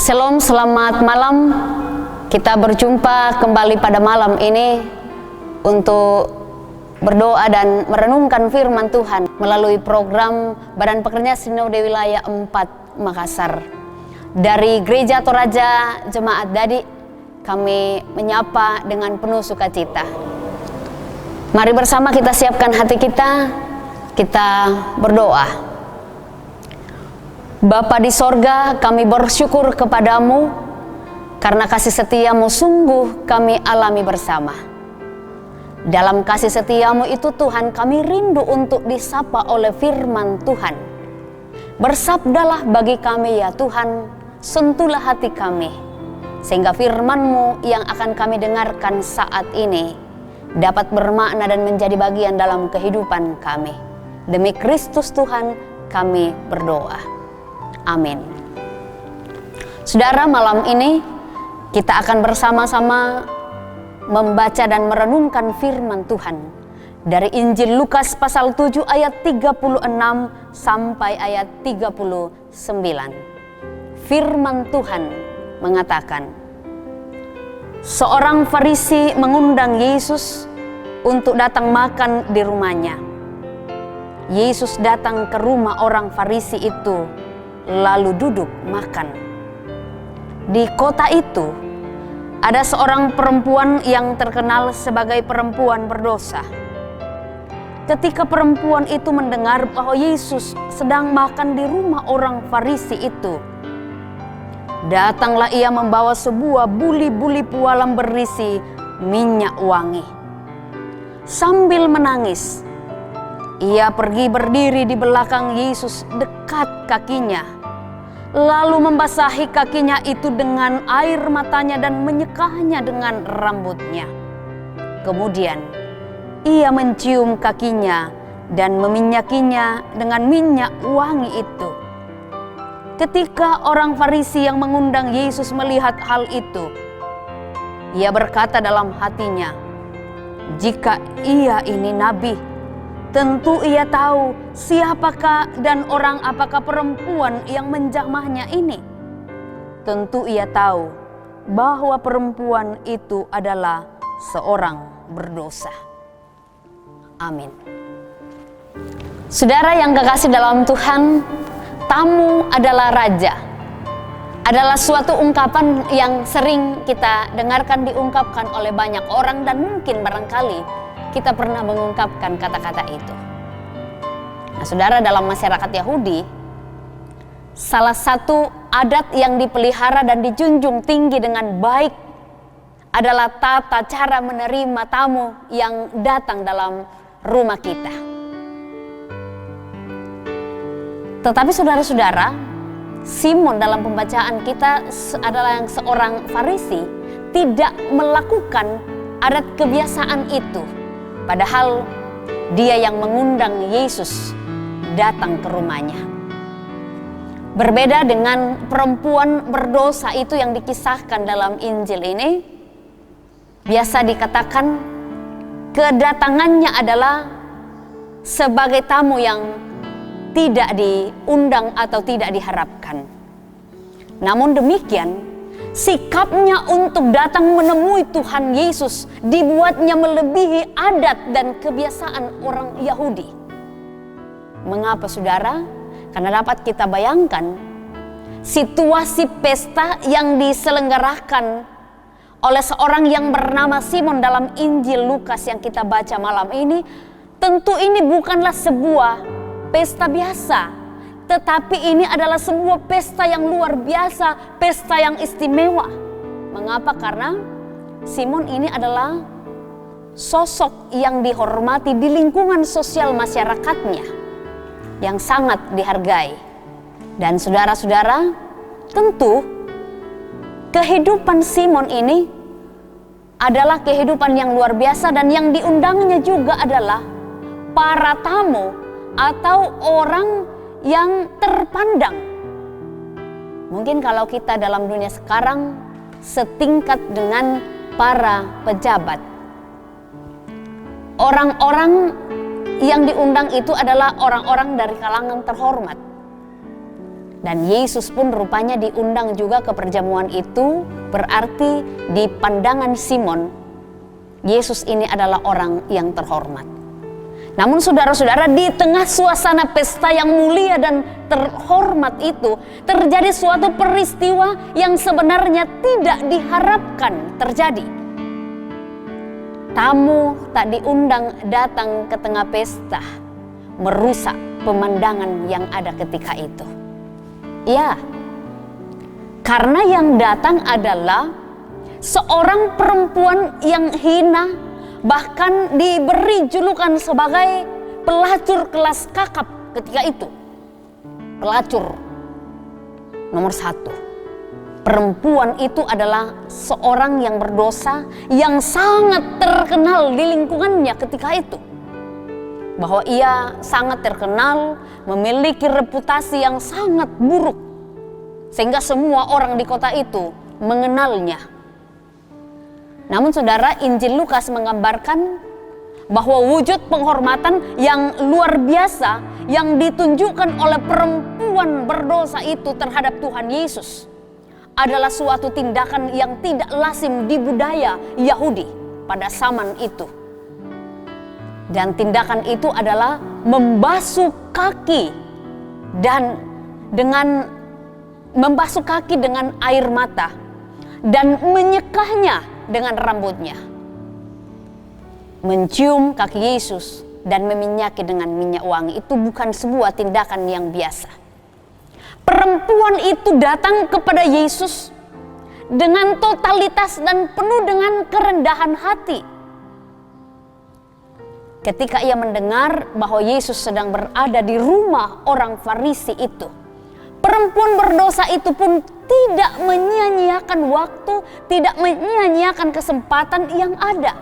Shalom, selamat malam. Kita berjumpa kembali pada malam ini untuk berdoa dan merenungkan firman Tuhan melalui program Badan Pekerja Sinode Wilayah 4 Makassar. Dari Gereja Toraja Jemaat Dadi, kami menyapa dengan penuh sukacita. Mari bersama kita siapkan hati kita berdoa. Bapa di sorga, kami bersyukur kepadamu karena kasih setiamu sungguh kami alami bersama. Dalam kasih setiamu itu Tuhan, kami rindu untuk disapa oleh firman Tuhan. Bersabdalah bagi kami ya Tuhan, sentuhlah hati kami, sehingga firman-Mu yang akan kami dengarkan saat ini dapat bermakna dan menjadi bagian dalam kehidupan kami. Demi Kristus Tuhan kami berdoa. Amin. Saudara, malam ini kita akan bersama-sama membaca dan merenungkan firman Tuhan dari Injil Lukas pasal 7 ayat 36 sampai ayat 39. Firman Tuhan mengatakan, seorang Farisi mengundang Yesus untuk datang makan di rumahnya. Yesus datang ke rumah orang Farisi itu lalu duduk makan. Di kota itu ada seorang perempuan yang terkenal sebagai perempuan berdosa. Ketika perempuan itu mendengar bahwa Yesus sedang makan di rumah orang Farisi itu, datanglah ia membawa sebuah buli-buli pualam berisi minyak wangi. Sambil menangis, ia pergi berdiri di belakang Yesus dekat kakinya, lalu membasahi kakinya itu dengan air matanya dan menyekahnya dengan rambutnya. Kemudian ia mencium kakinya dan meminyakinya dengan minyak wangi itu. Ketika orang Farisi yang mengundang Yesus melihat hal itu, ia berkata dalam hatinya, jika ia ini nabi, tentu ia tahu siapakah dan orang apakah perempuan yang menjamahnya ini. Tentu ia tahu bahwa perempuan itu adalah seorang berdosa. Amin. Saudara yang kekasih dalam Tuhan, tamu adalah raja. Adalah suatu ungkapan yang sering kita dengarkan diungkapkan oleh banyak orang, dan mungkin barangkali kita pernah mengungkapkan kata-kata itu. Nah, saudara, dalam masyarakat Yahudi, salah satu adat yang dipelihara dan dijunjung tinggi dengan baik adalah tata cara menerima tamu yang datang dalam rumah kita. Tetapi saudara-saudara, Simon dalam pembacaan kita adalah yang seorang Farisi, tidak melakukan adat kebiasaan itu. Padahal dia yang mengundang Yesus datang ke rumahnya. Berbeda dengan perempuan berdosa itu yang dikisahkan dalam Injil ini, biasa dikatakan kedatangannya adalah sebagai tamu yang tidak diundang atau tidak diharapkan. Namun demikian, sikapnya untuk datang menemui Tuhan Yesus dibuatnya melebihi adat dan kebiasaan orang Yahudi. Mengapa saudara? Karena dapat kita bayangkan situasi pesta yang diselenggarakan oleh seorang yang bernama Simon dalam Injil Lukas yang kita baca malam ini. Tentu ini bukanlah sebuah pesta biasa, tetapi ini adalah sebuah pesta yang luar biasa, pesta yang istimewa. Mengapa? Karena Simon ini adalah sosok yang dihormati di lingkungan sosial masyarakatnya, yang sangat dihargai. Dan saudara-saudara, tentu kehidupan Simon ini adalah kehidupan yang luar biasa, dan yang diundangnya juga adalah para tamu atau orang yang terpandang. Mungkin kalau kita dalam dunia sekarang setingkat dengan para pejabat. Orang-orang yang diundang itu adalah orang-orang dari kalangan terhormat. Dan Yesus pun rupanya diundang juga ke perjamuan itu, berarti di pandangan Simon, Yesus ini adalah orang yang terhormat. Namun saudara-saudara, di tengah suasana pesta yang mulia dan terhormat itu, terjadi suatu peristiwa yang sebenarnya tidak diharapkan terjadi. Tamu tak diundang datang ke tengah pesta, merusak pemandangan yang ada ketika itu. Ya, karena yang datang adalah seorang perempuan yang hina, bahkan diberi julukan sebagai pelacur kelas kakap ketika itu. Pelacur nomor 1. Perempuan itu adalah seorang yang berdosa yang sangat terkenal di lingkungannya ketika itu. Bahwa ia sangat terkenal, memiliki reputasi yang sangat buruk, sehingga semua orang di kota itu mengenalnya. Namun saudara, Injil Lukas menggambarkan bahwa wujud penghormatan yang luar biasa yang ditunjukkan oleh perempuan berdosa itu terhadap Tuhan Yesus adalah suatu tindakan yang tidak lazim di budaya Yahudi pada zaman itu. Dan tindakan itu adalah membasuh kaki dan membasuh kaki dengan air mata dan menyekahnya dengan rambutnya. Mencium kaki Yesus dan meminyaki dengan minyak wangi itu bukan sebuah tindakan yang biasa. Perempuan itu datang kepada Yesus dengan totalitas dan penuh dengan kerendahan hati. Ketika ia mendengar bahwa Yesus sedang berada di rumah orang Farisi itu, perempuan berdosa itu pun tidak menyia-nyiakan waktu, tidak menyia-nyiakan kesempatan yang ada.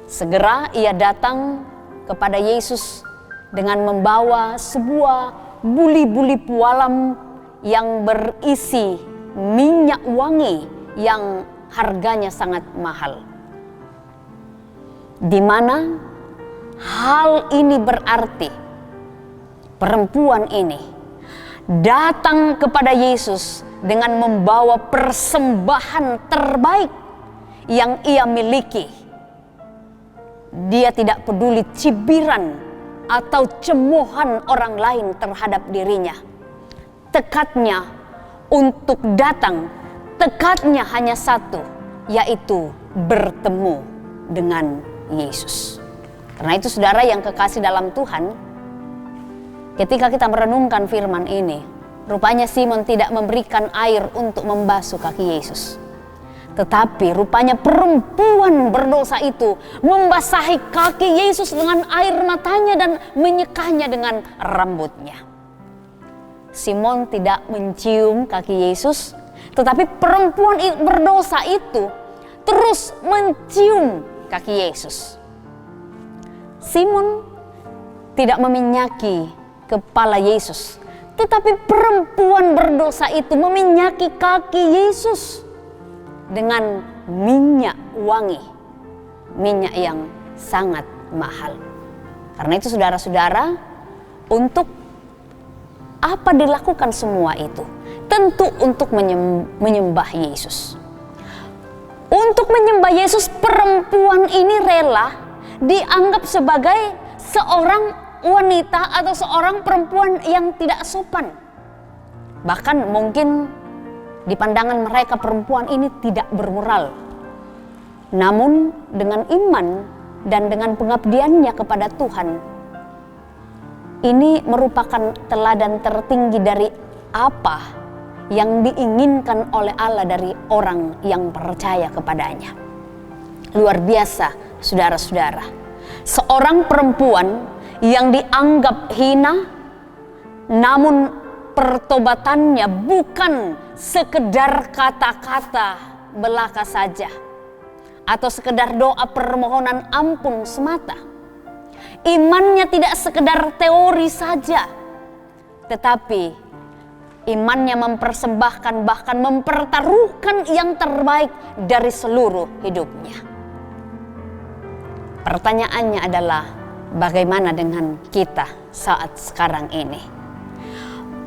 Segera ia datang kepada Yesus dengan membawa sebuah buli-buli pualam yang berisi minyak wangi yang harganya sangat mahal. Di mana hal ini berarti perempuan ini datang kepada Yesus dengan membawa persembahan terbaik yang ia miliki. Dia tidak peduli cibiran atau cemoohan orang lain terhadap dirinya. Tekadnya untuk datang, tekadnya hanya satu, yaitu bertemu dengan Yesus. Karena itu saudara yang kekasih dalam Tuhan, ketika kita merenungkan firman ini, rupanya Simon tidak memberikan air untuk membasuh kaki Yesus. Tetapi rupanya perempuan berdosa itu membasahi kaki Yesus dengan air matanya dan menyekahnya dengan rambutnya. Simon tidak mencium kaki Yesus, tetapi perempuan berdosa itu terus mencium kaki Yesus. Simon tidak meminyaki kepala Yesus, tetapi perempuan berdosa itu meminyaki kaki Yesus dengan minyak wangi, minyak yang sangat mahal. Karena itu saudara-saudara, untuk apa dilakukan semua itu? Tentu untuk menyembah Yesus. Untuk menyembah Yesus, perempuan ini rela dianggap sebagai seorang wanita atau seorang perempuan yang tidak sopan. Bahkan mungkin di pandangan mereka perempuan ini tidak bermoral. Namun dengan iman dan dengan pengabdiannya kepada Tuhan, ini merupakan teladan tertinggi dari apa yang diinginkan oleh Allah dari orang yang percaya kepadanya. Luar biasa, saudara-saudara. Seorang perempuan yang dianggap hina, namun pertobatannya bukan sekedar kata-kata belaka saja, atau sekedar doa permohonan ampun semata. Imannya tidak sekedar teori saja, tetapi imannya mempersembahkan, bahkan mempertaruhkan yang terbaik dari seluruh hidupnya. Pertanyaannya adalah, bagaimana dengan kita saat sekarang ini?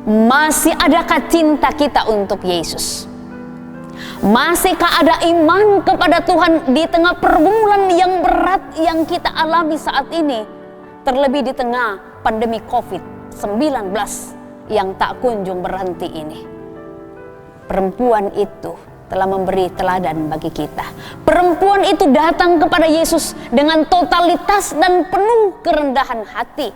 Masih adakah cinta kita untuk Yesus? Masihkah ada iman kepada Tuhan di tengah pergumulan yang berat yang kita alami saat ini? Terlebih di tengah pandemi COVID-19 yang tak kunjung berhenti ini. Perempuan itu telah memberi teladan bagi kita. Perempuan itu datang kepada Yesus dengan totalitas dan penuh kerendahan hati.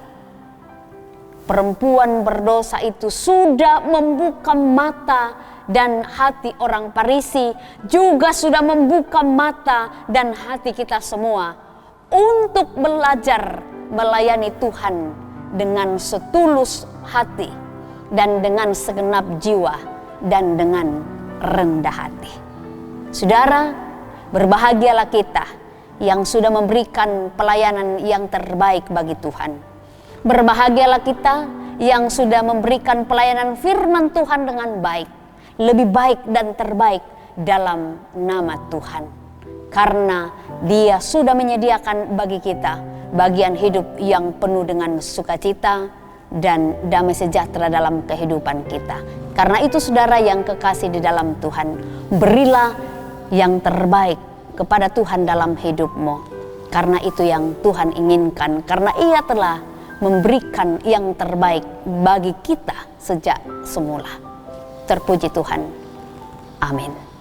Perempuan berdosa itu sudah membuka mata dan hati orang Farisi, juga sudah membuka mata dan hati kita semua untuk belajar melayani Tuhan dengan setulus hati dan dengan segenap jiwa dan dengan rendah hati. Saudara, berbahagialah kita yang sudah memberikan pelayanan yang terbaik bagi Tuhan. Berbahagialah kita yang sudah memberikan pelayanan firman Tuhan dengan baik, lebih baik dan terbaik dalam nama Tuhan. Karena Dia sudah menyediakan bagi kita bagian hidup yang penuh dengan sukacita dan damai sejahtera dalam kehidupan kita. Karena itu saudara yang kekasih di dalam Tuhan, berilah yang terbaik kepada Tuhan dalam hidupmu. Karena itu yang Tuhan inginkan, karena Ia telah memberikan yang terbaik bagi kita sejak semula. Terpuji Tuhan. Amin.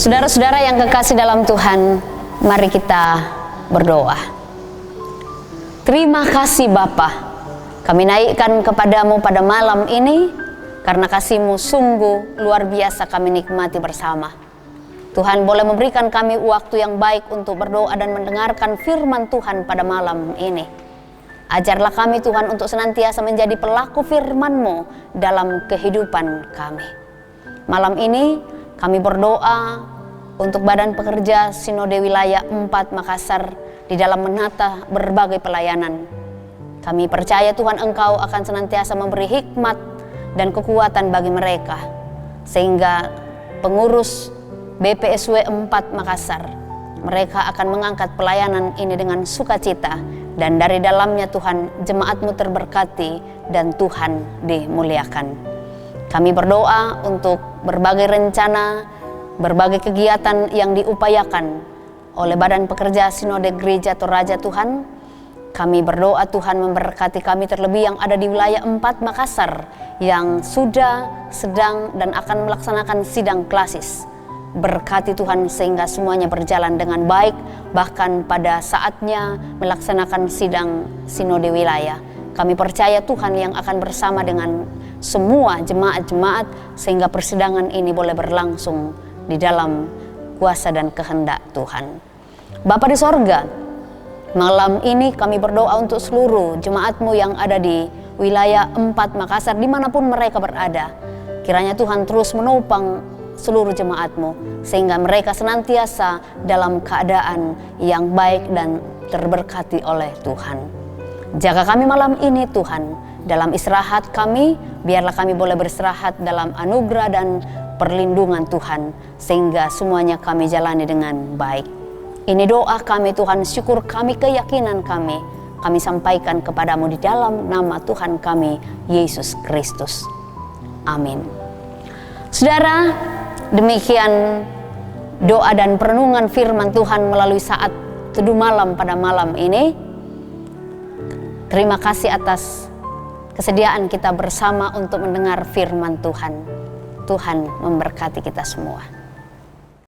Saudara-saudara yang kekasih dalam Tuhan, mari kita berdoa. Terima kasih Bapa, kami naikkan kepadamu pada malam ini, karena kasih-Mu sungguh luar biasa kami nikmati bersama. Tuhan boleh memberikan kami waktu yang baik untuk berdoa dan mendengarkan firman Tuhan pada malam ini. Ajarlah kami Tuhan untuk senantiasa menjadi pelaku firman-Mu dalam kehidupan kami. Malam ini kami berdoa untuk Badan Pekerja Sinode Wilayah 4 Makassar di dalam menata berbagai pelayanan. Kami percaya Tuhan Engkau akan senantiasa memberi hikmat dan kekuatan bagi mereka, sehingga pengurus BPSW 4 Makassar, mereka akan mengangkat pelayanan ini dengan sukacita, dan dari dalamnya Tuhan, jemaat-Mu terberkati dan Tuhan dimuliakan. Kami berdoa untuk berbagai rencana, berbagai kegiatan yang diupayakan oleh Badan Pekerja Sinode Gereja Toraja Tuhan. Kami berdoa Tuhan memberkati kami, terlebih yang ada di wilayah 4 Makassar yang sudah, sedang, dan akan melaksanakan sidang klasis. Berkati Tuhan sehingga semuanya berjalan dengan baik, bahkan pada saatnya melaksanakan sidang sinode wilayah. Kami percaya Tuhan yang akan bersama dengan semua jemaat-jemaat sehingga persidangan ini boleh berlangsung di dalam kuasa dan kehendak Tuhan. Bapa di sorga, malam ini kami berdoa untuk seluruh jemaat-Mu yang ada di wilayah 4 Makassar dimanapun mereka berada. Kiranya Tuhan terus menopang seluruh jemaat-Mu sehingga mereka senantiasa dalam keadaan yang baik dan terberkati oleh Tuhan. Jaga kami malam ini Tuhan, dalam istirahat kami, biarlah kami boleh beristirahat dalam anugerah dan perlindungan Tuhan, sehingga semuanya kami jalani dengan baik. Ini doa kami Tuhan, syukur kami, keyakinan kami sampaikan kepadamu di dalam nama Tuhan kami, Yesus Kristus. Amin. Saudara, demikian doa dan perenungan firman Tuhan melalui saat teduh malam pada malam ini. Terima kasih atas kesediaan kita bersama untuk mendengar firman Tuhan. Tuhan memberkati kita semua.